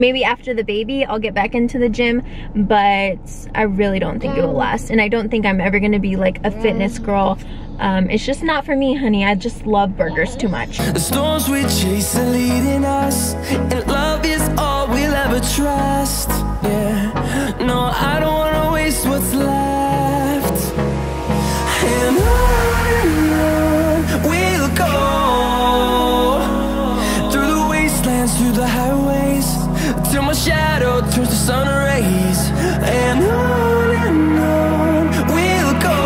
Maybe after the baby, I'll get back into the gym, but I really don't think it will last. And I don't think I'm ever gonna be like a fitness girl. It's just not for me, honey. I just love burgers too much. The storms we chase are leading us, and love is all we'll ever trust. Yeah, no, I don't wanna waste what's left. And on we'll go, through the wastelands, through the highways, till my shadow turns to sun rays. And on we'll go,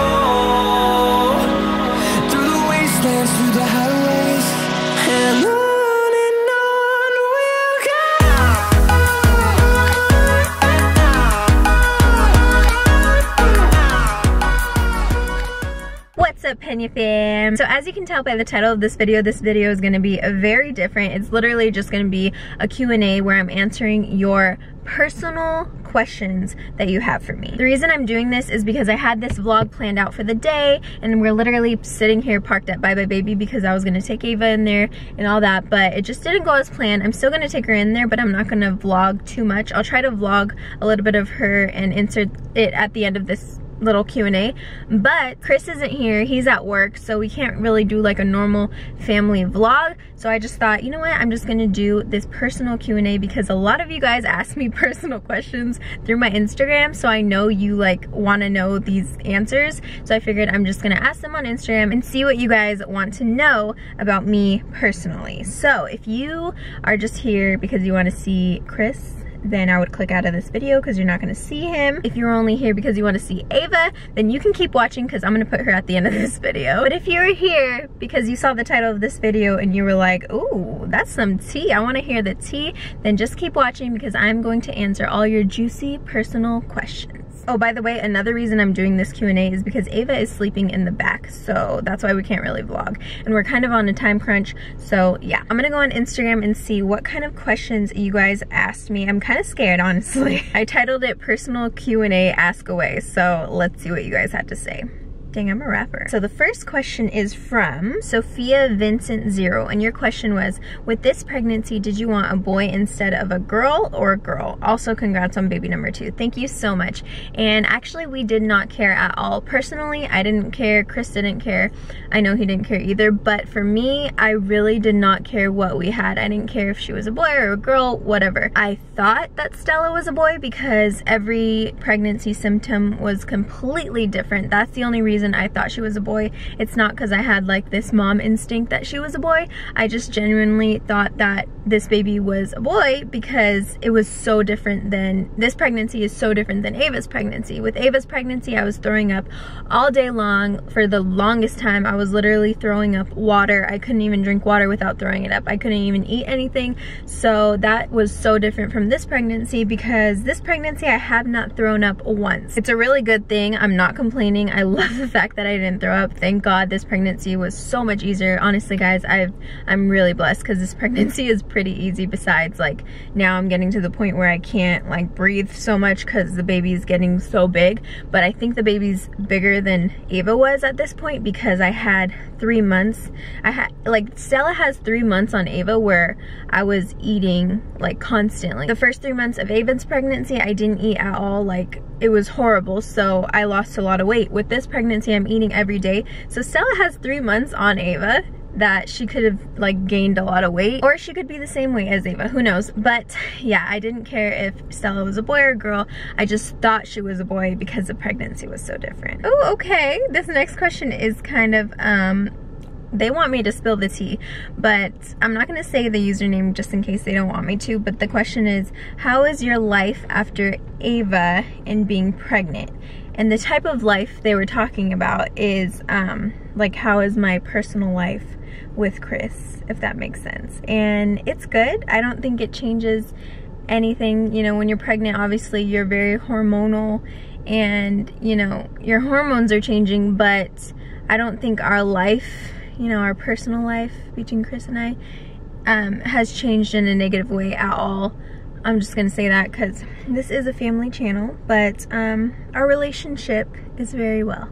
through the wastelands, through the highways, and on we'll go. What's up, Peña fam? So as you can tell by the title of this video is going to be very different. It's literally just going to be a Q&A where I'm answering your personal questions that you have for me. The reason I'm doing this is because I had this vlog planned out for the day, and we're literally sitting here parked at Bye Bye Baby because I was going to take Ava in there and all that, but it just didn't go as planned. I'm still going to take her in there, but I'm not going to vlog too much. I'll try to vlog a little bit of her and insert it at the end of this little Q&A, but Chris isn't here. He's at work, so we can't really do like a normal family vlog. So I just thought, you know what, I'm just gonna do this personal Q&A because a lot of you guys ask me personal questions through my Instagram, so I know you like want to know these answers. So I figured I'm just gonna ask them on Instagram and see what you guys want to know about me personally. So if you are just here because you want to see Chris, then I would click out of this video because you're not going to see him. If you're only here because you want to see Ava, then you can keep watching because I'm going to put her at the end of this video. But if you're here because you saw the title of this video and you were like, ooh, that's some tea, I want to hear the tea, then just keep watching because I'm going to answer all your juicy personal questions. Oh, by the way, another reason I'm doing this Q&A is because Ava is sleeping in the back, so that's why we can't really vlog. And we're kind of on a time crunch, so yeah. I'm gonna go on Instagram and see what kind of questions you guys asked me. I'm kind of scared, honestly. I titled it Personal Q&A Ask Away, so let's see what you guys had to say. Dang, I'm a rapper. So the first question is from Sophia Vincent 0, and your question was, with this pregnancy, did you want a boy instead of a girl or a girl? Also, congrats on baby number 2. Thank you so much. And actually, we did not care at all. Personally, I didn't care. Chris didn't care. I know he didn't care either, but for me, I really did not care what we had. I didn't care if she was a boy or a girl, whatever. I thought that Stella was a boy because every pregnancy symptom was completely different. That's the only reason I thought she was a boy. It's not because I had like this mom instinct that she was a boy. I just genuinely thought that this baby was a boy because it was so different than, this pregnancy is so different than Ava's pregnancy. With Ava's pregnancy, I was throwing up all day long. For the longest time, I was literally throwing up water. I couldn't even drink water without throwing it up. I couldn't even eat anything. So that was so different from this pregnancy because this pregnancy, I have not thrown up once. It's a really good thing. I'm not complaining. I love the fact that I didn't throw up. Thank God this pregnancy was so much easier. Honestly, guys, I'm really blessed because this pregnancy is pretty easy. Besides, like, now I'm getting to the point where I can't like breathe so much because the baby's getting so big. But I think the baby's bigger than Ava was at this point because I had 3 months. I had, like, Stella has 3 months on Ava where I was eating like constantly. The first 3 months of Ava's pregnancy, I didn't eat at all. Like, it was horrible, so I lost a lot of weight. With this pregnancy, I'm eating every day. So Stella has 3 months on Ava that she could have like gained a lot of weight, or she could be the same weight as Ava, who knows. But yeah, I didn't care if Stella was a boy or a girl. I just thought she was a boy because the pregnancy was so different. Oh, okay, this next question is kind of they want me to spill the tea, but I'm not going to say the username just in case they don't want me to. But the question is, how is your life after Ava and being pregnant? And the type of life they were talking about is like, how is my personal life with Chris, if that makes sense. And it's good. I don't think it changes anything. You know, when you're pregnant, obviously you're very hormonal and, you know, your hormones are changing, but I don't think our life, you know, our personal life between Chris and I has changed in a negative way at all. I'm just gonna say that because this is a family channel, but our relationship is very well.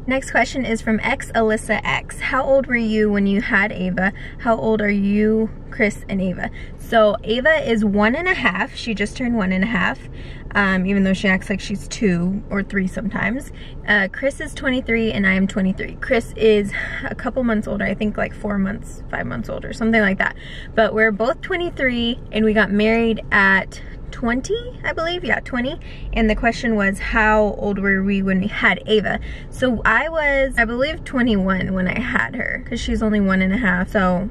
Next question is from Alyssa X. How old were you when you had Ava? How old are you, Chris, and Ava? So Ava is 1.5. She just turned 1.5, even though she acts like she's 2 or 3 sometimes. Chris is 23 and I am 23. Chris is a couple months older, I think like 4 months, 5 months older, something like that. But we're both 23 and we got married at 20, I believe. Yeah, 20. And the question was, how old were we when we had Ava? So I was, I believe, 21 when I had her, because she's only 1.5. So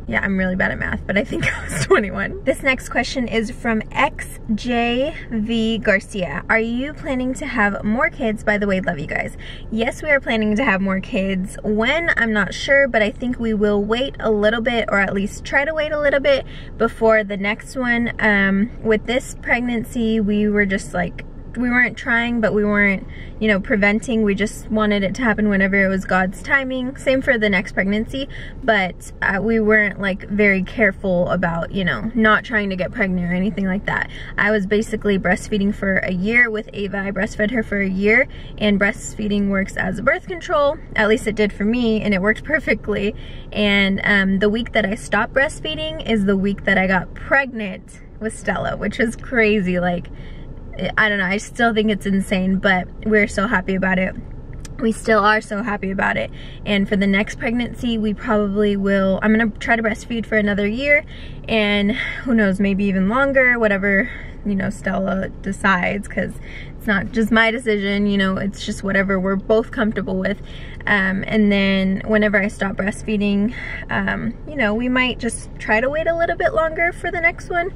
yeah, I'm really bad at math, but I think I was 21. This next question is from XJV Garcia. Are you planning to have more kids? By the way, love you guys. Yes, we are planning to have more kids. When, I'm not sure, but I think we will wait a little bit, or at least try to wait a little bit before the next one. With this pregnancy, we were just like, we weren't trying, but we weren't, you know, preventing. We just wanted it to happen whenever it was God's timing. Same for the next pregnancy, but we weren't like very careful about, you know, not trying to get pregnant or anything like that. I was basically breastfeeding for a year with Ava. I breastfed her for a year, and breastfeeding works as a birth control. At least it did for me, and it worked perfectly. And the week that I stopped breastfeeding is the week that I got pregnant with Stella, which was crazy. Like, I don't know, I still think it's insane, but we're so happy about it. We still are so happy about it. And for the next pregnancy, we probably will, I'm gonna try to breastfeed for another year, and who knows, maybe even longer, whatever, you know, Stella decides, because it's not just my decision, you know, it's just whatever we're both comfortable with. And then whenever I stop breastfeeding, you know, we might just try to wait a little bit longer for the next one,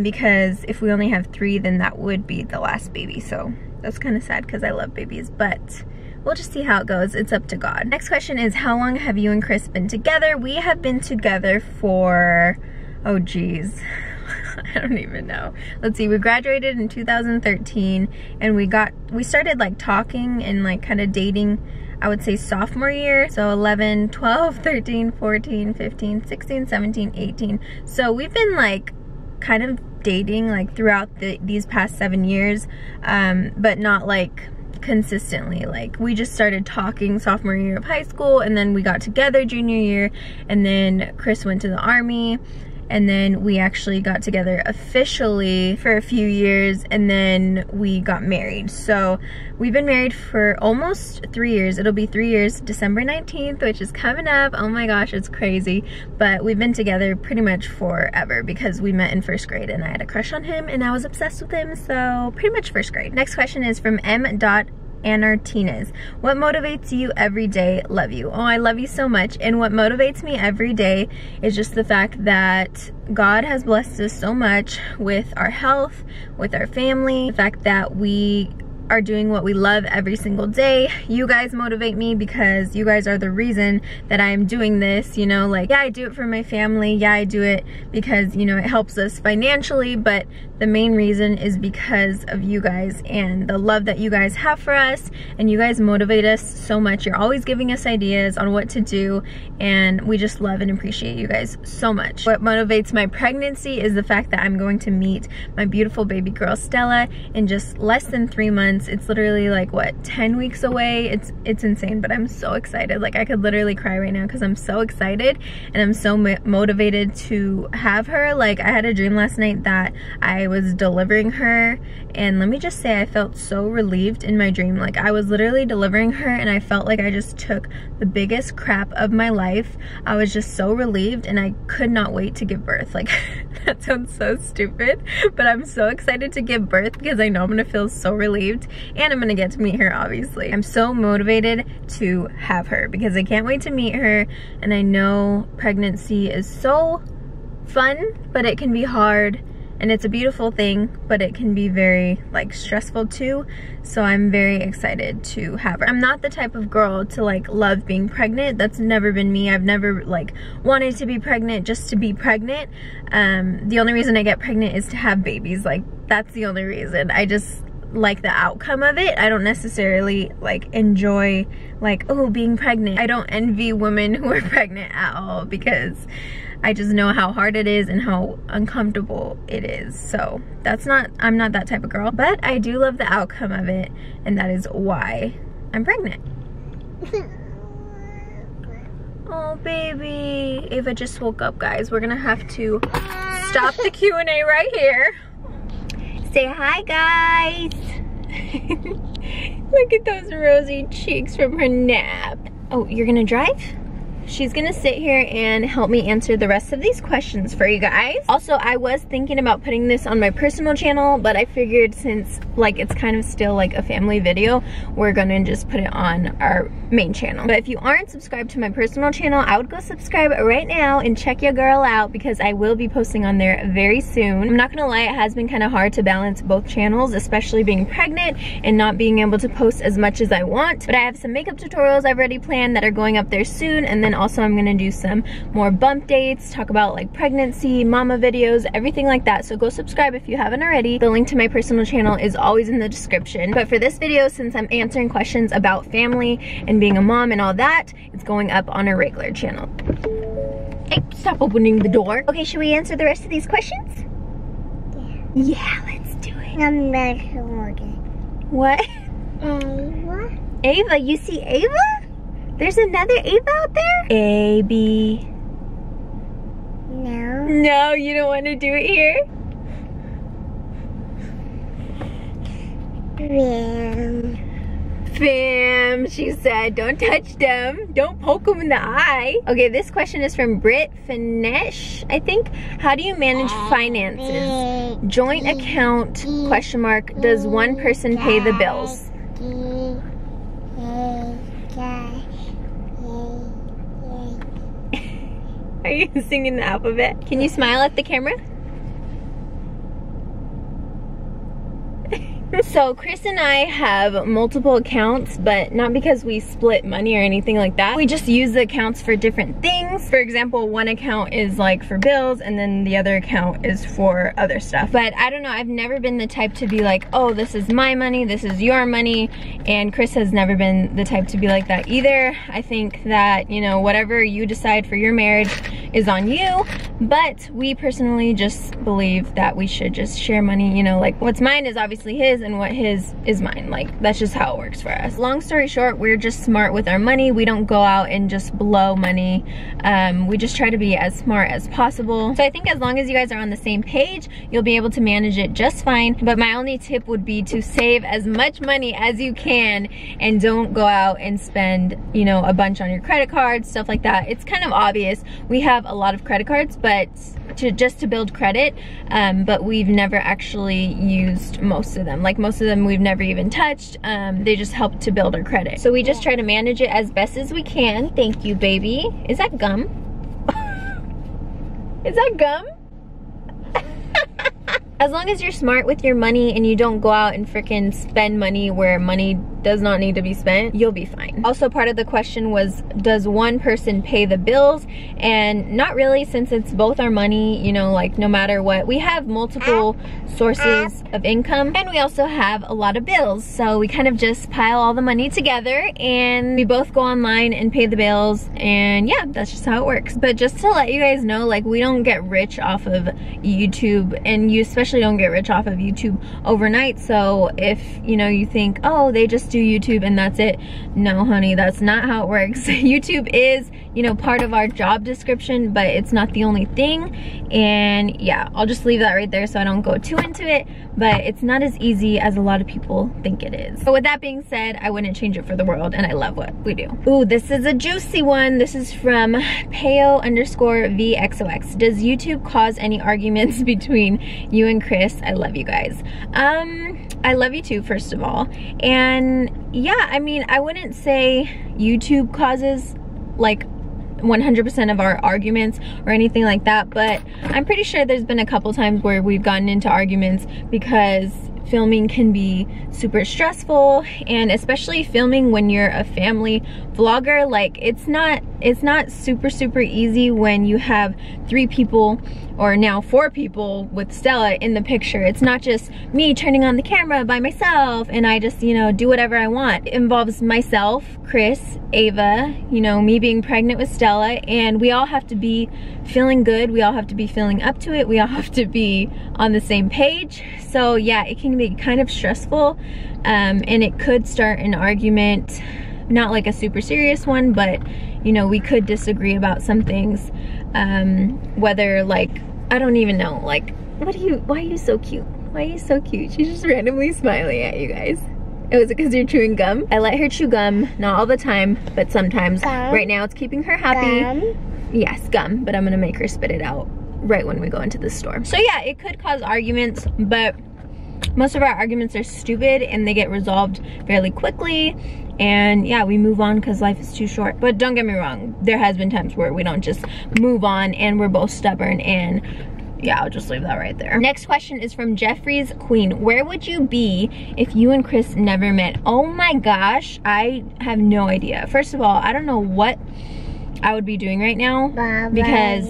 because if we only have 3, then that would be the last baby. So that's kind of sad, because I love babies, but we'll just see how it goes. It's up to God. Next question is, how long have you and Chris been together? We have been together for, oh geez, I don't even know. Let's see, we graduated in 2013, and we started like talking and like kind of dating, I would say sophomore year. So 11, 12, 13, 14, 15, 16, 17, 18. So we've been like kind of dating like throughout these past 7 years, but not like consistently. Like, we just started talking sophomore year of high school, and then we got together junior year, and then Chris went to the Army, and then we actually got together officially for a few years, and then we got married. So we've been married for almost 3 years. It'll be 3 years December 19th, which is coming up. Oh my gosh, it's crazy. But we've been together pretty much forever, because we met in 1st grade and I had a crush on him and I was obsessed with him, so pretty much 1st grade. Next question is from M.Anartinez. What motivates you every day? Love you. Oh, I love you so much. And what motivates me every day is just the fact that God has blessed us so much with our health, with our family, the fact that we are doing what we love every single day. You guys motivate me, because you guys are the reason that I am doing this. You know, like, yeah, I do it for my family. Yeah, I do it because, you know, it helps us financially, but the main reason is because of you guys and the love that you guys have for us, and you guys motivate us so much. You're always giving us ideas on what to do, and we just love and appreciate you guys so much. What motivates my pregnancy is the fact that I'm going to meet my beautiful baby girl Stella in just less than 3 months. It's literally like, what, 10 weeks away? It's insane, but I'm so excited. Like, I could literally cry right now because I'm so excited, and I'm so motivated to have her. Like, I had a dream last night that I was delivering her, and let me just say, I felt so relieved in my dream. Like, I was literally delivering her, and I felt like I just took the biggest crap of my life. I was just so relieved, and I could not wait to give birth. Like, that sounds so stupid, but I'm so excited to give birth because I know I'm gonna feel so relieved, and I'm gonna get to meet her, obviously. I'm so motivated to have her because I can't wait to meet her, and I know pregnancy is so fun, but it can be hard, and it's a beautiful thing, but it can be very like stressful too. So I'm very excited to have her. I'm not the type of girl to like love being pregnant. That's never been me. I've never like wanted to be pregnant just to be pregnant. The only reason I get pregnant is to have babies. Like, that's the only reason. I just like the outcome of it. I don't necessarily like enjoy like, oh, being pregnant. I don't envy women who are pregnant at all, because I just know how hard it is and how uncomfortable it is. So I'm not that type of girl, but I do love the outcome of it, and that is why I'm pregnant. Oh, baby. Ava just woke up, guys. We're gonna have to stop the Q&A right here. Say hi, guys. Look at those rosy cheeks from her nap. Oh, you're gonna drive? She's gonna sit here and help me answer the rest of these questions for you guys. Also, I was thinking about putting this on my personal channel, but I figured since like it's kind of still like a family video, we're gonna just put it on our main channel. But if you aren't subscribed to my personal channel, I would go subscribe right now and check your girl out because I will be posting on there very soon. I'm not gonna lie, it has been kind of hard to balance both channels, especially being pregnant and not being able to post as much as I want. But I have some makeup tutorials I've already planned that are going up there soon, and then also I'm gonna do some more bump dates, talk about like pregnancy, mama videos, everything like that. So go subscribe if you haven't already. The link to my personal channel is always in the description. But for this video, since I'm answering questions about family and being a mom and all that, it's going up on a regular channel. Hey, stop opening the door. Okay, should we answer the rest of these questions? Yeah. Yeah, let's do it. I'm back to Morgan. What? Ava? Ava, you see Ava? There's another Ava out there? A, B. No. No, you don't want to do it here? Fam, she said, don't touch them. Don't poke them in the eye. Okay, this question is from Britt Finesh, I think. How do you manage finances? Joint account, question mark. Does one person pay the bills? Are you singing the alphabet? Can you smile at the camera? So Chris and I have multiple accounts, but not because we split money or anything like that. We just use the accounts for different things. For example, one account is like for bills and then the other account is for other stuff. But I don't know, I've never been the type to be like, oh, this is my money, this is your money. And Chris has never been the type to be like that either. I think that, you know, whatever you decide for your marriage is on you. But we personally just believe that we should just share money, you know, like what's mine is obviously his and what his is mine. Like, that's just how it works for us. Long story short, we're just smart with our money. We don't go out and just blow money. We just try to be as smart as possible. So I think as long as you guys are on the same page, you'll be able to manage it just fine. But my only tip would be to save as much money as you can and don't go out and spend, you know, a bunch on your credit cards, stuff like that. It's kind of obvious. We have a lot of credit cards, but just to build credit, but we've never actually used most of them. Like most of them we've never even touched. They just help to build our credit. So we just try to manage it as best as we can. Thank you, baby. Is that gum? Is that gum? As long as you're smart with your money and you don't go out and freaking spend money where money does not need to be spent, you'll be fine. Also, part of the question was, does one person pay the bills? And not really, since it's both our money, you know, like no matter what. We have multiple sources of income and we also have a lot of bills. So we kind of just pile all the money together and we both go online and pay the bills, and yeah, that's just how it works. But just to let you guys know, like, we don't get rich off of YouTube, and you especially don't get rich off of YouTube overnight. So if, you know, you think, oh, they just do YouTube and that's it. No, honey, that's not how it works. YouTube is, you know, part of our job description, but it's not the only thing. And yeah, I'll just leave that right there so I don't go too into it, but it's not as easy as a lot of people think it is. But with that being said, I wouldn't change it for the world, and I love what we do. Ooh, this is a juicy one. This is from Peo_VXOX. Does YouTube cause any arguments between you and Chris? I love you guys. I love you too, first of all. And yeah, I mean, I wouldn't say YouTube causes like 100% of our arguments or anything like that, but I'm pretty sure there's been a couple times where we've gotten into arguments because filming can be super stressful, and especially filming when you're a family vlogger. Like, it's not it's not super easy when you have 3 people or now 4 people with Stella in the picture. It's not just me turning on the camera by myself and I just, you know, do whatever I want. It involves myself, Chris, Ava, you know, me being pregnant with Stella, and we all have to be feeling good. We all have to be feeling up to it. We all have to be on the same page. So yeah, it can be kind of stressful, and it could start an argument, not like a super serious one, but you know, we could disagree about some things, whether like, I don't even know, like, why are you so cute? Why are you so cute? She's just randomly smiling at you guys. Oh, is it because you're chewing gum? I let her chew gum, not all the time, but sometimes. Gum? Right now it's keeping her happy. Gum? Yes, gum, but I'm gonna make her spit it out right when we go into the store. So yeah, it could cause arguments, but most of our arguments are stupid and they get resolved fairly quickly. And yeah, we move on because life is too short. But don't get me wrong, there has been times where we don't just move on and we're both stubborn, and yeah, I'll just leave that right there. Next question is from Jeffrey's Queen. Where would you be if you and Chris never met? Oh my gosh, I have no idea. First of all, I don't know what I would be doing right now because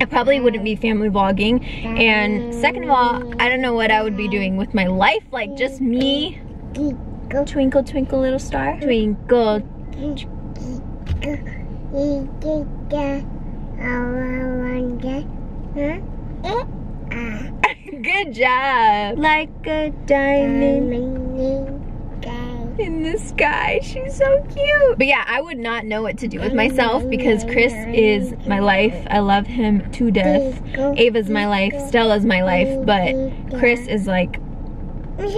I probably wouldn't be family vlogging. And second of all, I don't know what I would be doing with my life, like just me. Twinkle, twinkle, little star. Twinkle. Good job. Like a diamond in the sky. She's so cute. But yeah, I would not know what to do with myself because Chris is my life. I love him to death. Ava's my life. Stella's my life. But Chris is like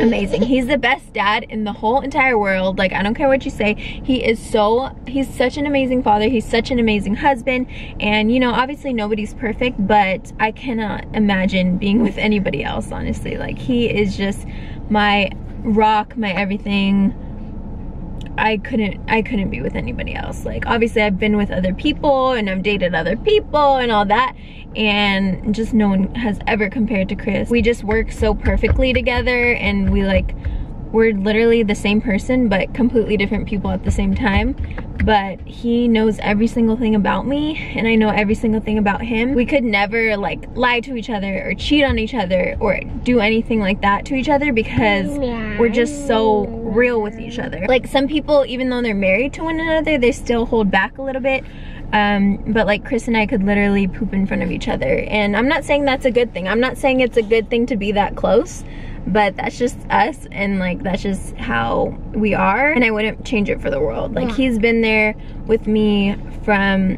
amazing. He's the best dad in the whole entire world. Like, I don't care what you say. He's such an amazing father. He's such an amazing husband. And you know, obviously nobody's perfect, but I cannot imagine being with anybody else, honestly. Like, he is just my rock, my everything. I couldn't be with anybody else. Like, obviously I've been with other people and I've dated other people and all that, and just no one has ever compared to Chris. We just work so perfectly together, and we're literally the same person but completely different people at the same time. But he knows every single thing about me and I know every single thing about him. We could never like lie to each other or cheat on each other or do anything like that to each other because we're just so real with each other. Like, some people, even though they're married to one another, they still hold back a little bit. But like, Chris and I could literally poop in front of each other, and I'm not saying that's a good thing. I'm not saying it's a good thing to be that close, but that's just us, and like, that's just how we are, and I wouldn't change it for the world. Like, he's been there with me from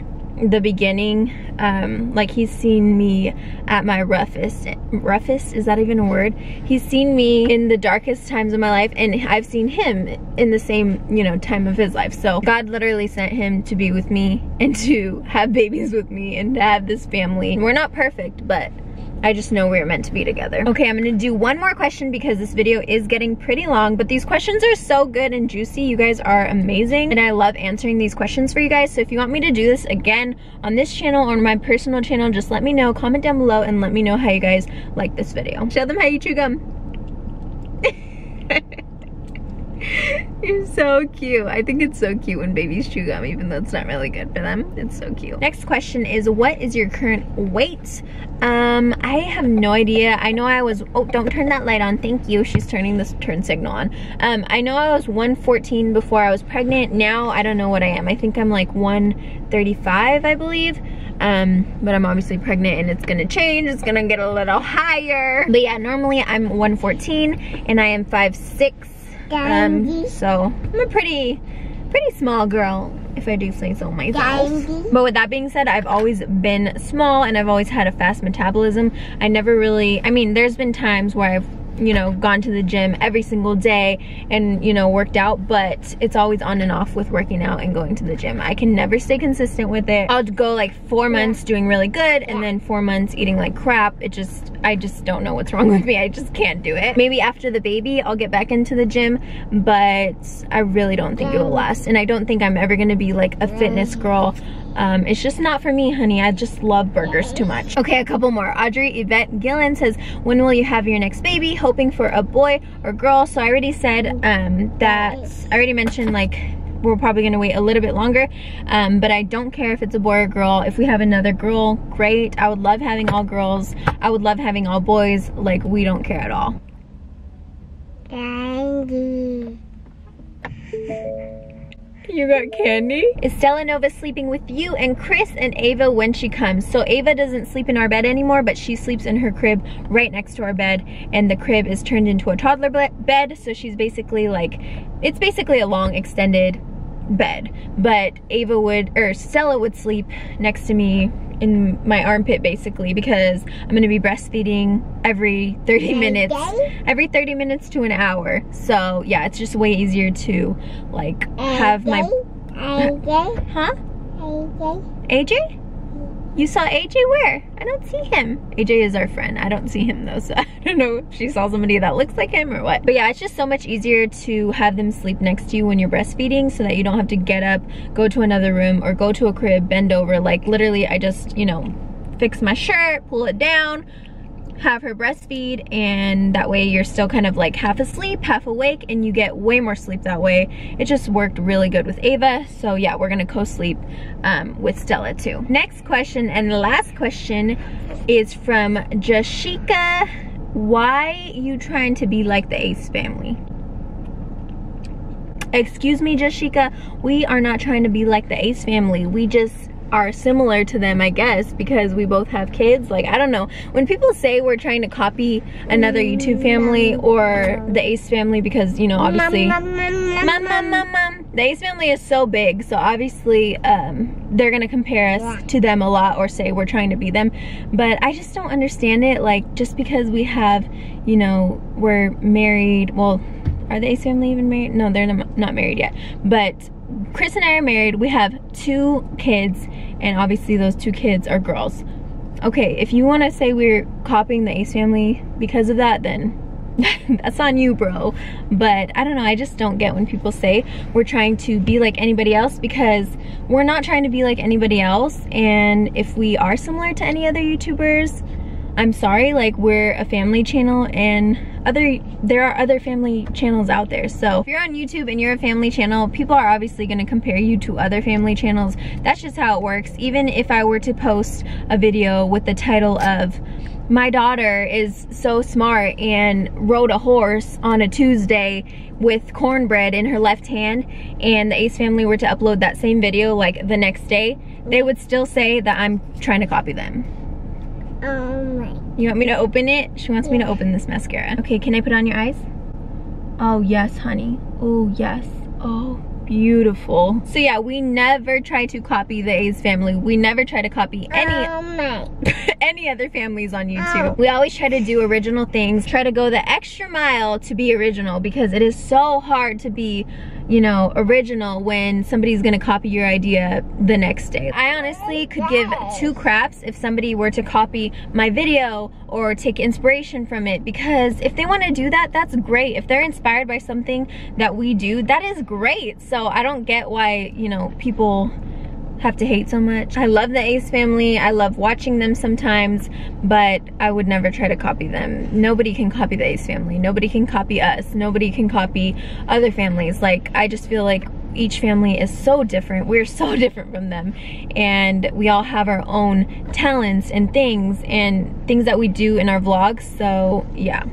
the beginning. Like, he's seen me at my roughest, is that even a word? He's seen me in the darkest times of my life, and I've seen him in the same, you know, time of his life. So God literally sent him to be with me and to have babies with me and to have this family. We're not perfect, but I just know we're meant to be together. Okay, I'm gonna do one more question because this video is getting pretty long, but these questions are so good and juicy. You guys are amazing, and I love answering these questions for you guys. So if you want me to do this again on this channel or my personal channel, just let me know. Comment down below and let me know how you guys like this video. Show them how you chew gum. You're so cute. I think it's so cute when babies chew gum, even though it's not really good for them. It's so cute. Next question is, what is your current weight? I have no idea. I know I was, oh, don't turn that light on. Thank you. She's turning this turn signal on. I know I was 114 before I was pregnant. Now I don't know what I am. I think I'm like 135, I believe. But I'm obviously pregnant and it's gonna change. It's gonna get a little higher. But yeah, normally I'm 114 and I am 5'6". So I'm a pretty small girl, if I do say so myself. But with that being said, I've always been small and I've always had a fast metabolism. I never really, I mean, there's been times where I've, you know, gone to the gym every single day and, you know, worked out, but it's always on and off with working out and going to the gym. I can never stay consistent with it. I'll go like 4 months doing really good and then 4 months eating like crap. I just don't know what's wrong with me. I just can't do it. Maybe after the baby, I'll get back into the gym, but I really don't think it will last. And I don't think I'm ever gonna be like a fitness girl. It's just not for me, honey. I just love burgers too much. Okay, a couple more. Audrey Yvette Gillen says, when will you have your next baby? Hoping for a boy or girl. So I already said that, I already mentioned like we're probably gonna wait a little bit longer. But I don't care if it's a boy or girl. If we have another girl, great. I would love having all girls. I would love having all boys. Like, we don't care at all. Candy. You got candy? Is Stella Nova sleeping with you and Chris and Ava when she comes? So Ava doesn't sleep in our bed anymore, but she sleeps in her crib right next to our bed, and the crib is turned into a toddler bed, so she's basically like, it's basically a long extended bed. But Ava would, or Stella would sleep next to me in my armpit basically, because I'm gonna be breastfeeding every 30 minutes to an hour. So yeah, it's just way easier to like have my AJ? huh? AJ? AJ? You saw AJ where? I don't see him. AJ is our friend. I don't see him though, so I don't know if she saw somebody that looks like him or what. But yeah, it's just so much easier to have them sleep next to you when you're breastfeeding, so that you don't have to get up, go to another room, or go to a crib, bend over. Like literally, I just, you know, fix my shirt, pull it down, have her breastfeed, and that way you're still kind of like half asleep, half awake, and you get way more sleep that way. It just worked really good with Ava. So yeah, we're gonna co-sleep with Stella too. Next question, and the last question, is from Jashika. Why you trying to be like the Ace family? Excuse me, Jashika, we are not trying to be like the Ace family. We just are similar to them, I guess, because we both have kids. Like, I don't know, when people say we're trying to copy another YouTube family or the Ace family, because, you know, obviously the Ace family is so big, so obviously they're gonna compare us to them a lot, or say we're trying to be them. But I just don't understand it. Like, just because we have, you know, we're married, well, are the Ace family even married? No, they're not married yet, but Chris and I are married. We have 2 kids, and obviously those 2 kids are girls. Okay, if you want to say we're copying the Ace family because of that, then that's on you, bro. But I don't know, I just don't get when people say we're trying to be like anybody else, because we're not trying to be like anybody else. And if we are similar to any other YouTubers, I'm sorry, like, we're a family channel, and there are other family channels out there. So if you're on YouTube and you're a family channel, people are obviously going to compare you to other family channels. That's just how it works. Even if I were to post a video with the title of "My daughter is so smart and rode a horse on a Tuesday with cornbread in her left hand," and the Ace family were to upload that same video like the next day, they would still say that I'm trying to copy them. You want me to open it? She wants me to open this mascara. Okay, can I put it on your eyes? Oh yes, honey. Oh yes. Oh, beautiful. So yeah, we never try to copy the Ace family. We never try to copy any other families on YouTube. We always try to do original things, try to go the extra mile to be original, because it is so hard to be, you know, original when somebody's gonna copy your idea the next day. I honestly could give 2 craps if somebody were to copy my video or take inspiration from it, because if they want to do that, that's great. If they're inspired by something that we do, that is great. So I don't get why, you know, people have to hate so much. I love the Ace family. I love watching them sometimes, but I would never try to copy them. Nobody can copy the Ace family. Nobody can copy us. Nobody can copy other families. Like, I just feel like each family is so different. We're so different from them, and we all have our own talents and things that we do in our vlogs. So yeah,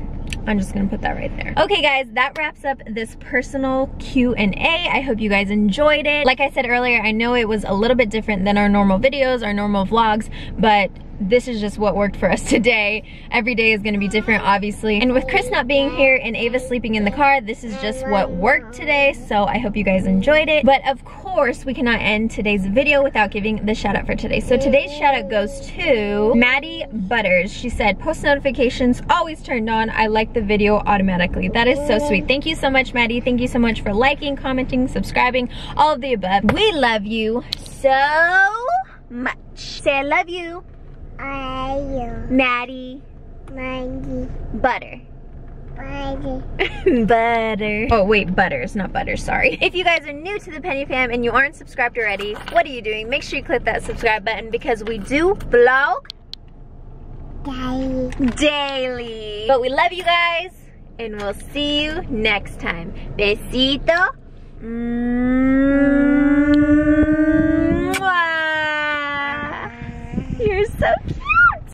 I'm just gonna put that right there. Okay guys, that wraps up this personal Q&A. I hope you guys enjoyed it. Like I said earlier, I know it was a little bit different than our normal videos, our normal vlogs, but this is just what worked for us today. Every day is gonna be different, obviously. And with Chris not being here and Ava sleeping in the car, this is just what worked today. So I hope you guys enjoyed it. But of course, we cannot end today's video without giving the shout out for today. So today's shout out goes to Maddie Butters. She said, post notifications always turned on. I like the video automatically. That is so sweet. Thank you so much, Maddie. Thank you so much for liking, commenting, subscribing, all of the above. We love you so much. Say I love you. Maddie. Butter. Butter. Oh wait, Butters, not Butter, sorry. If you guys are new to the Peña fam and you aren't subscribed already, what are you doing? Make sure you click that subscribe button, because we do vlog daily. But we love you guys, and we'll see you next time. Besito.